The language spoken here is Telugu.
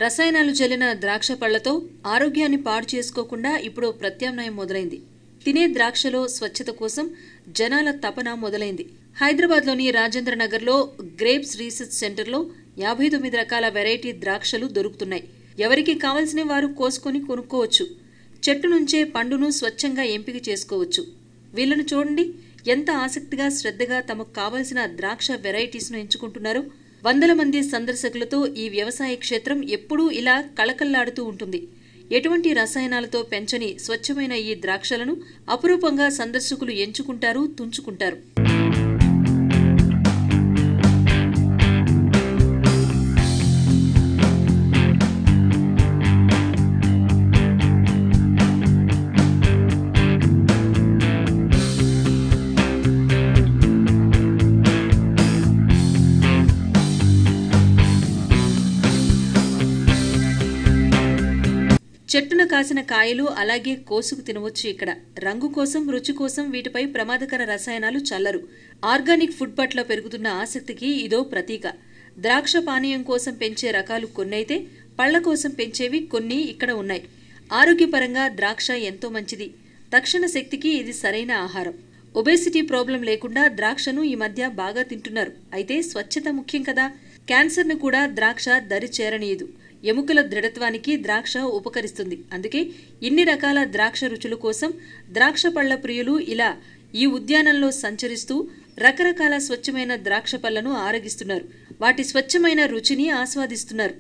రసాయనాలు జల్లిన ద్రాక్ష పళ్లతో ఆరోగ్యాన్ని పాడు చేసుకోకుండా ఇప్పుడు ప్రత్యామ్నాయం మొదలైంది. తినే ద్రాక్షలో స్వచ్ఛత కోసం జనాల తపన మొదలైంది. హైదరాబాద్లోని రాజేంద్ర నగర్లో గ్రేప్స్ రీసెర్చ్ సెంటర్లో 59 రకాల వెరైటీ ద్రాక్షలు దొరుకుతున్నాయి. ఎవరికి కావలసిన వారు కోసుకొని కొనుక్కోవచ్చు. చెట్టు నుంచే పండును స్వచ్ఛంగా ఎంపిక చేసుకోవచ్చు. వీళ్ళను చూడండి, ఎంత ఆసక్తిగా శ్రద్ధగా తమకు కావలసిన ద్రాక్ష వెరైటీస్ను ఎంచుకుంటున్నారు. వందల మంది సందర్శకులతో ఈ వ్యవసాయ క్షేత్రం ఎప్పుడూ ఇలా కళకళ్లాడుతూ ఉంటుంది. ఎటువంటి రసాయనాలతో పెంచని స్వచ్ఛమైన ఈ ద్రాక్షలను అపురూపంగా సందర్శకులు ఎంచుకుంటారు, తుంచుకుంటారు. చెట్టున కాసిన కాయలు అలాగే కోసుకు తినవచ్చు. ఇక్కడ రంగు కోసం, రుచి కోసం వీటిపై ప్రమాదకర రసాయనాలు చల్లరు. ఆర్గానిక్ ఫుడ్ పట్ల పెరుగుతున్న ఆసక్తికి ఇదో ప్రతీక. ద్రాక్ష పానీయం కోసం పెంచే రకాలు కొన్నైతే పళ్ల కోసం పెంచేవి కొన్ని ఇక్కడ ఉన్నాయి. ఆరోగ్యపరంగా ద్రాక్ష ఎంతో మంచిది. తక్షణ శక్తికి ఇది సరైన ఆహారం. ఒబేసిటీ ప్రాబ్లం లేకుండా ద్రాక్షను ఈ మధ్య బాగా తింటున్నారు. అయితే స్వచ్ఛత ముఖ్యం కదా. క్యాన్సర్ను కూడా ద్రాక్ష దరి చేరనీయదు. ఎముకల దృఢత్వానికి ద్రాక్ష ఉపకరిస్తుంది. అందుకే ఇన్ని రకాల ద్రాక్ష రుచుల కోసం ద్రాక్ష పళ్ల ప్రియులు ఇలా ఈ ఉద్యానంలో సంచరిస్తూ రకరకాల స్వచ్ఛమైన ద్రాక్ష పళ్లను ఆరగిస్తున్నారు. వాటి స్వచ్ఛమైన రుచిని ఆస్వాదిస్తున్నారు.